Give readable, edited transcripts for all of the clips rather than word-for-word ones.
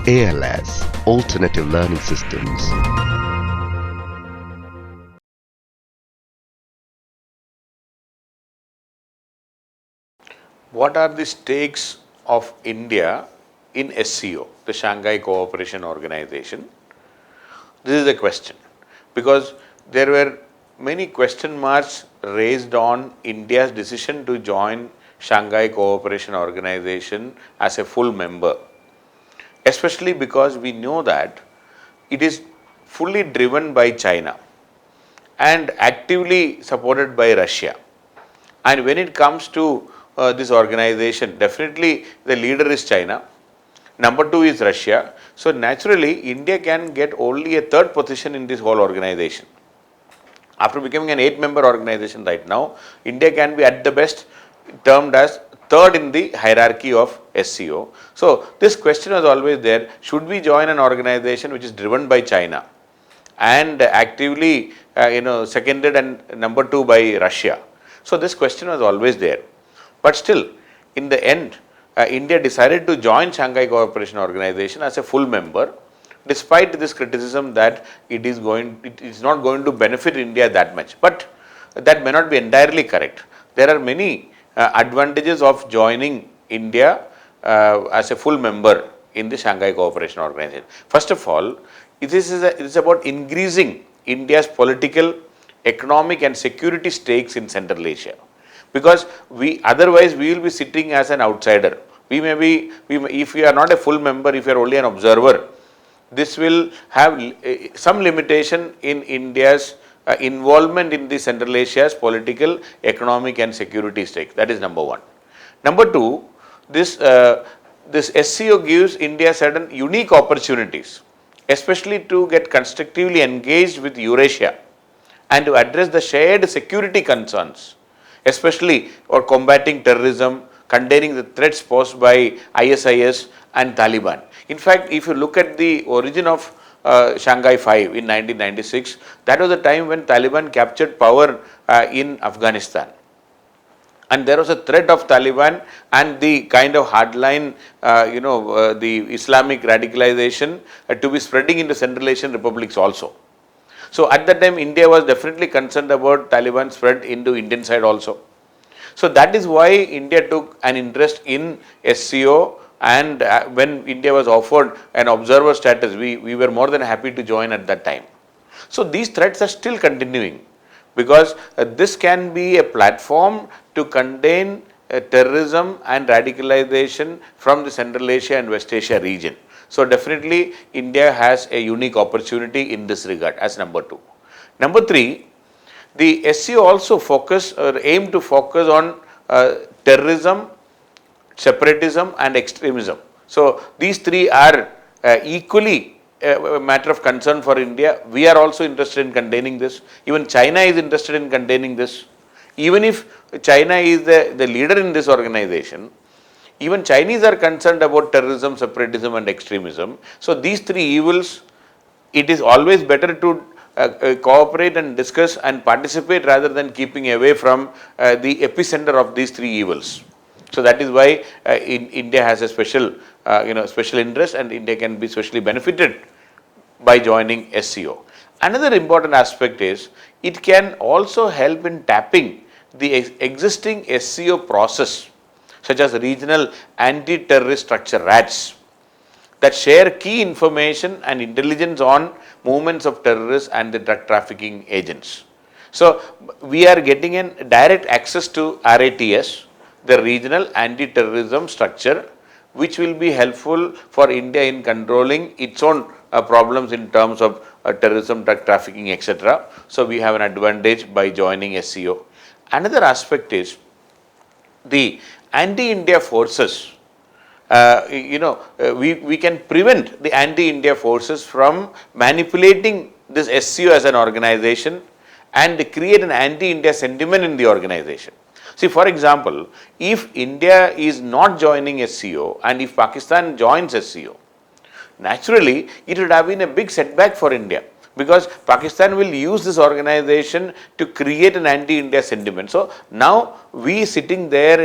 ALS, Alternative Learning Systems. What are the stakes of India in SCO, the Shanghai Cooperation Organization? This is the question, because there were many question marks raised on India's decision to join Shanghai Cooperation Organization as a full member, especially because we know that it is fully driven by China and actively supported by Russia. And when it comes to this organization, definitely the leader is China, number 2 is Russia. So naturally, India can get only a third position in this whole organization. After becoming an 8-member organization right now, India can be at the best termed as third in the hierarchy of SCO. So this question was always there: should we join an organization which is driven by China and actively seconded and number 2 by Russia? So this question was always there. But still, in the end, India decided to join Shanghai Cooperation Organization as a full member, despite this criticism that it is not going to benefit India that much. But that may not be entirely correct. There are many advantages of joining India as a full member in the Shanghai Cooperation Organization. First of all, it is about increasing India's political, economic and security stakes in Central Asia, because otherwise we will be sitting as an outsider. If we are not a full member, if you are only an observer, this will have some limitation in India's involvement in the Central Asia's political, economic and security stakes. That is number 1. Number 2, this SCO gives India certain unique opportunities, especially to get constructively engaged with Eurasia and to address the shared security concerns, especially for combating terrorism, containing the threats posed by ISIS and Taliban. In fact, if you look at the origin of Shanghai 5 in 1996, that was the time when Taliban captured power in Afghanistan. And there was a threat of Taliban and the kind of hardline, the Islamic radicalization to be spreading into Central Asian republics also. So at that time, India was definitely concerned about Taliban spread into Indian side also. So that is why India took an interest in SCO, and when India was offered an observer status, we were more than happy to join at that time. So these threats are still continuing, because this can be a platform to contain terrorism and radicalization from the Central Asia and West Asia region. So definitely India has a unique opportunity in this regard as number 2. Number 3, the SCO also aim to focus on terrorism, separatism and extremism. So these 3 are equally a matter of concern for India. We are also interested in containing this. Even China is interested in containing this. Even if China is the leader in this organization, even Chinese are concerned about terrorism, separatism and extremism. So these 3 evils, it is always better to cooperate and discuss and participate rather than keeping away from the epicenter of these 3 evils. So that is why India has a special interest, and India can be specially benefited by joining SCO. Another important aspect is it can also help in tapping the existing SCO process, such as regional anti-terrorist structure RATS, that share key information and intelligence on movements of terrorists and the drug trafficking agents. So we are getting a direct access to RATS, the regional anti-terrorism structure, which will be helpful for India in controlling its own problems in terms of terrorism, drug trafficking, etc. So we have an advantage by joining SCO. Another aspect is the anti-India forces. We can prevent the anti-India forces from manipulating this SCO as an organization and create an anti-India sentiment in the organization. See, for example, if India is not joining SCO and if Pakistan joins SCO, naturally it would have been a big setback for India, because Pakistan will use this organization to create an anti-India sentiment. So now we sitting there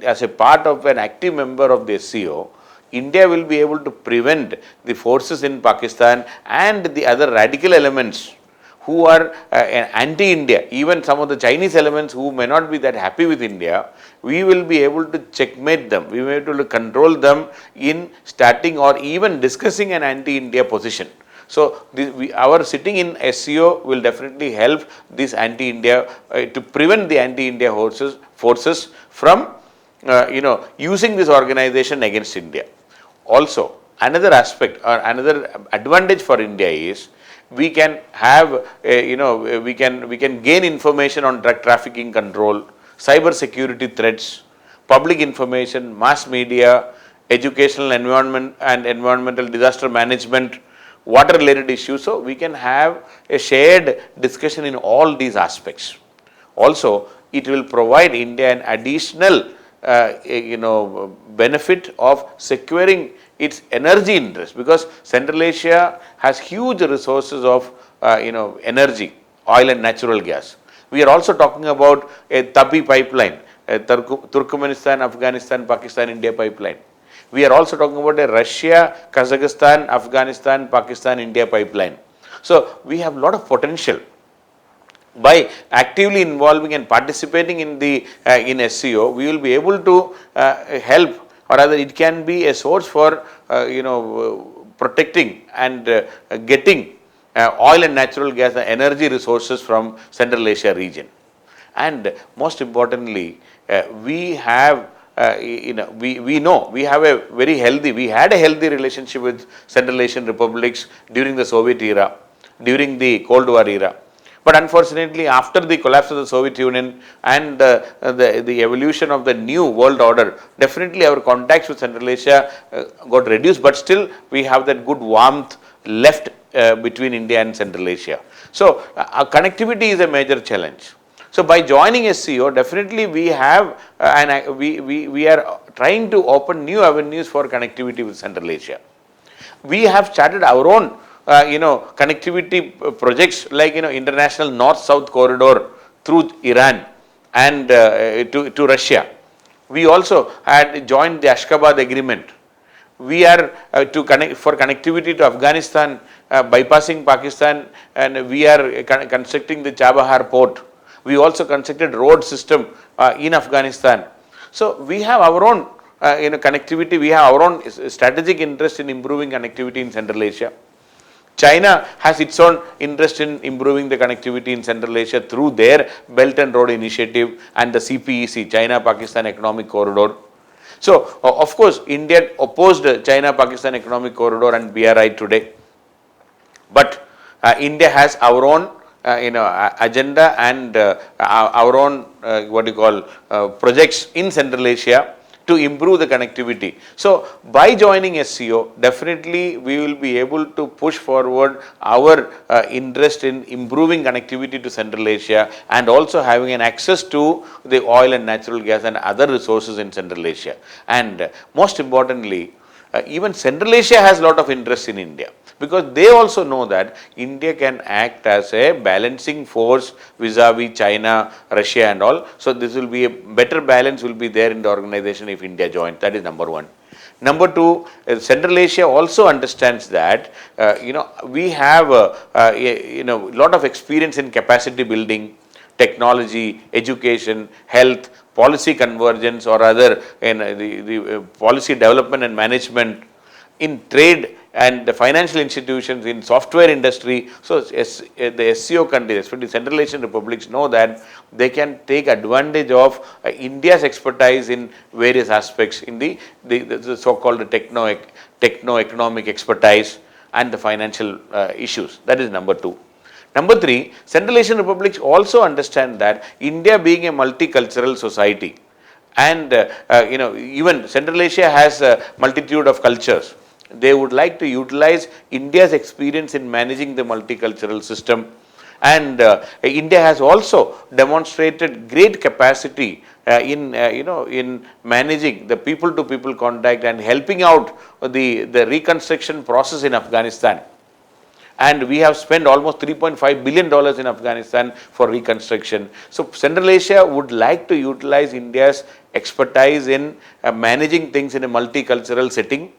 as a part of an active member of the SCO, India will be able to prevent the forces in Pakistan and the other radical elements who are anti-India, even some of the Chinese elements who may not be that happy with India, we will be able to checkmate them, we will be able to control them in starting or even discussing an anti-India position. So, our sitting in SCO will definitely help this anti-India to prevent the anti-India forces from using this organization against India. Also, another aspect or another advantage for India is we can have we can gain information on drug trafficking control, cyber security threats, public information, mass media, educational environment and environmental disaster management, water related issues. So, we can have a shared discussion in all these aspects. Also, it will provide India an additional benefit of securing its energy interest, because Central Asia has huge resources of energy, oil and natural gas. We are also talking about a Tapi pipeline, a Turkmenistan, Afghanistan, Pakistan, India pipeline. We are also talking about a Russia, Kazakhstan, Afghanistan, Pakistan, India pipeline. So, we have a lot of potential. By actively involving and participating in the in SCO, we will be able to help, or rather it can be a source for protecting and getting oil and natural gas and energy resources from Central Asia region. And most importantly, we have we know we have a very healthy, we had a healthy relationship with Central Asian republics during the Soviet era, during the Cold War era. But unfortunately, after the collapse of the Soviet Union and the evolution of the new world order, definitely our contacts with Central Asia got reduced, but still we have that good warmth left between India and Central Asia. So, connectivity is a major challenge. So, by joining SCO, definitely we have we are trying to open new avenues for connectivity with Central Asia. We have started our own connectivity projects like international north-south corridor through Iran and to Russia. We also had joined the Ashgabat agreement. We are to connect for connectivity to Afghanistan, bypassing Pakistan, and we are constructing the Chabahar port. We also constructed road system in Afghanistan. So, we have our own connectivity. We have our own strategic interest in improving connectivity in Central Asia. China has its own interest in improving the connectivity in Central Asia through their Belt and Road Initiative and the CPEC, China-Pakistan Economic Corridor. So, of course, India opposed China-Pakistan Economic Corridor and BRI today, but India has our own agenda and our own projects in Central Asia to improve the connectivity. So, by joining SCO, definitely we will be able to push forward our interest in improving connectivity to Central Asia and also having an access to the oil and natural gas and other resources in Central Asia. And most importantly, even Central Asia has a lot of interest in India, because they also know that India can act as a balancing force vis-a-vis China, Russia and all. So, this will be a better balance will be there in the organization if India joins. That is number one. Number two, Central Asia also understands that we have a lot of experience in capacity building, technology, education, health, policy convergence or other the policy development and management, in trade and the financial institutions, in software industry. So, the SCO countries, especially Central Asian republics, know that they can take advantage of India's expertise in various aspects in the so-called techno-economic expertise and the financial issues. That is number two. Number three, Central Asian republics also understand that India being a multicultural society and even Central Asia has a multitude of cultures. They would like to utilize India's experience in managing the multicultural system, and India has also demonstrated great capacity in managing the people-to-people contact and helping out the reconstruction process in Afghanistan. And we have spent almost $3.5 billion in Afghanistan for reconstruction. So, Central Asia would like to utilize India's expertise in managing things in a multicultural setting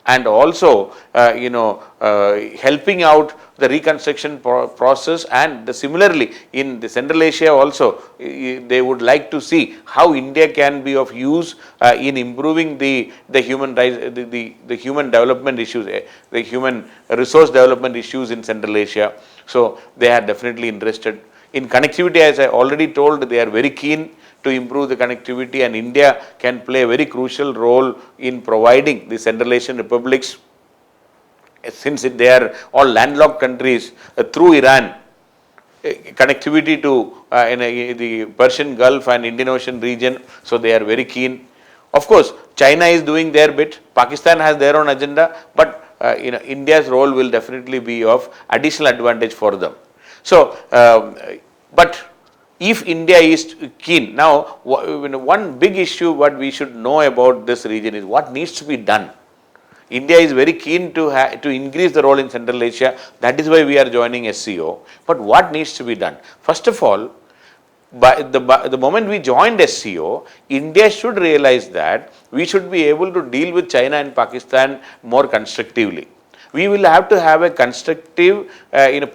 and also helping out the reconstruction process, and similarly in the Central Asia also they would like to see how India can be of use in improving the human rights, the human development issues, the human resource development issues in Central Asia. So they are definitely interested in connectivity. As I already told, they are very keen to improve the connectivity, and India can play a very crucial role in providing the Central Asian republics, since they are all landlocked countries, through Iran, connectivity to the Persian Gulf and Indian Ocean region. So they are very keen. Of course, China is doing their bit, Pakistan has their own agenda, but India's role will definitely be of additional advantage for them. So, but if India is keen, now one big issue what we should know about this region is what needs to be done. India is very keen to increase the role in Central Asia. That is why we are joining SCO. But what needs to be done? First of all, by the moment we joined SCO, India should realize that we should be able to deal with China and Pakistan more constructively. We will have to have a constructive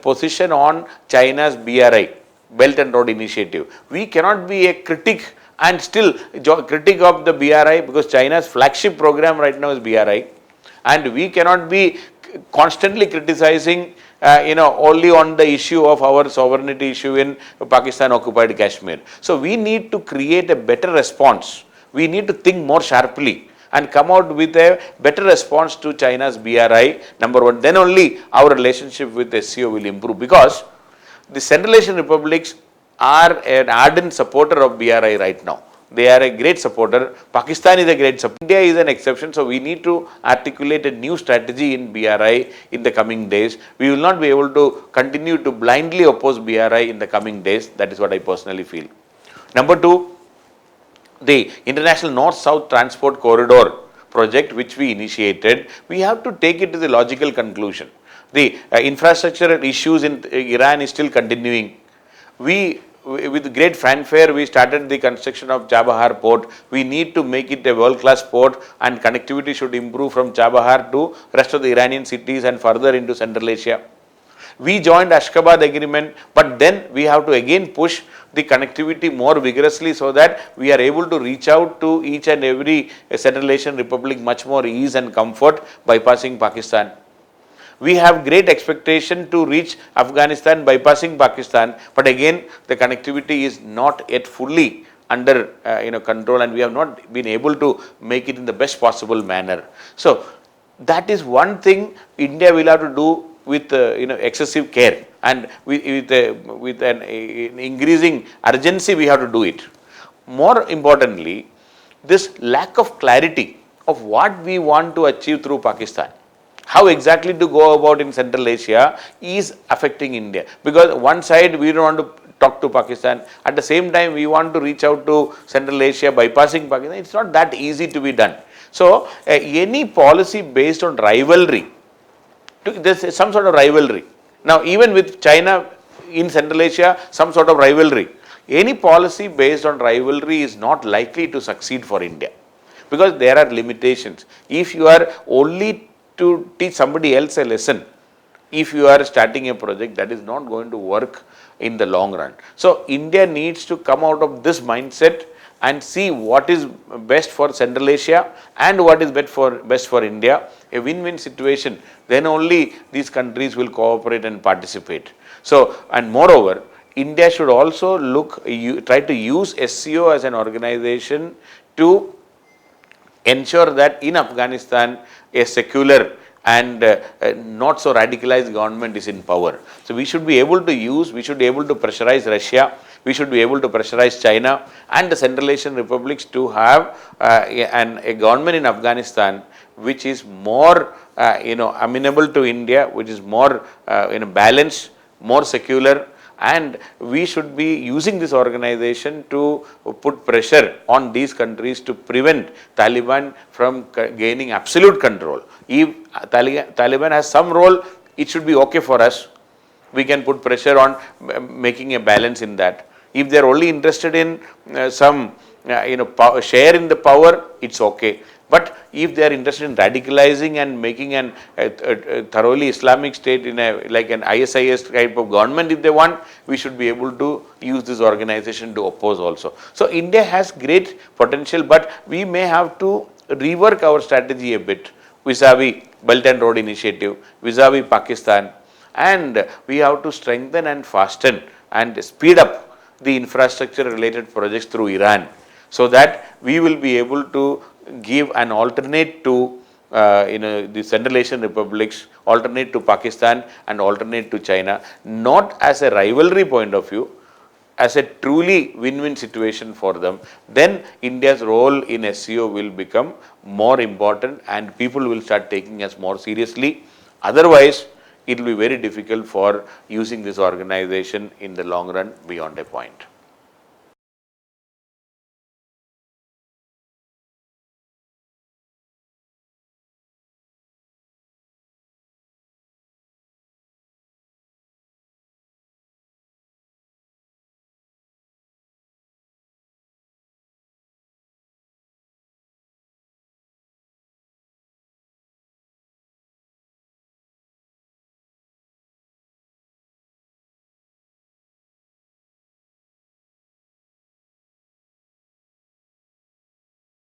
position on China's BRI, Belt and Road Initiative. We cannot be a critic and still critic of the BRI, because China's flagship program right now is BRI. And we cannot be constantly criticizing only on the issue of our sovereignty issue in Pakistan occupied Kashmir. So we need to create a better response. We need to think more sharply and come out with a better response to China's BRI, number one. Then only our relationship with SCO will improve, because the Central Asian republics are an ardent supporter of BRI right now. They are a great supporter. Pakistan is a great supporter. India is an exception. So we need to articulate a new strategy in BRI in the coming days. We will not be able to continue to blindly oppose BRI in the coming days. That is what I personally feel. Number two, the International North-South Transport Corridor project which we initiated, we have to take it to the logical conclusion. The infrastructure issues in Iran is still continuing. With great fanfare, we started the construction of Chabahar port. We need to make it a world-class port, and connectivity should improve from Chabahar to rest of the Iranian cities and further into Central Asia. We joined Ashgabat agreement, but then we have to again push the connectivity more vigorously so that we are able to reach out to each and every Central Asian republic much more ease and comfort, bypassing Pakistan. We have great expectation to reach Afghanistan bypassing Pakistan, but again the connectivity is not yet fully under control, and we have not been able to make it in the best possible manner. So that is one thing India will have to do with excessive care, and with an increasing urgency we have to do it. More importantly, this lack of clarity of what we want to achieve through Pakistan, how exactly to go about in Central Asia, is affecting India. Because one side we don't want to talk to Pakistan, at the same time we want to reach out to Central Asia bypassing Pakistan. It's not that easy to be done. So any policy based on rivalry, there's some sort of rivalry. Now even with China in Central Asia, some sort of rivalry. Any policy based on rivalry is not likely to succeed for India, because there are limitations. If you are only to teach somebody else a lesson, if you are starting a project, that is not going to work in the long run. So India needs to come out of this mindset and see what is best for Central Asia and what is best for India, a win-win situation. Then only these countries will cooperate and participate. So, and moreover, India should also try to use SCO as an organization to ensure that in Afghanistan a secular and not so radicalized government is in power. So we should be able to pressurize Russia, we should be able to pressurize China and the Central Asian republics to have a government in Afghanistan which is more amenable to India, which is more balanced, more secular, and we should be using this organization to put pressure on these countries to prevent Taliban from gaining absolute control. If Taliban has some role, it should be okay for us. We can put pressure on making a balance in that. If they are only interested in some share in the power, it's okay. But if they are interested in radicalizing and making a thoroughly Islamic state in like an ISIS type of government, if they want, we should be able to use this organization to oppose also. So India has great potential, but we may have to rework our strategy a bit vis-a-vis Belt and Road Initiative, vis-a-vis Pakistan, and we have to strengthen and fasten and speed up the infrastructure related projects through Iran, so that we will be able to give an alternate to the Central Asian republics, alternate to Pakistan and alternate to China, not as a rivalry point of view, as a truly win-win situation for them. Then India's role in SCO will become more important and people will start taking us more seriously. Otherwise, it will be very difficult for using this organization in the long run beyond a point.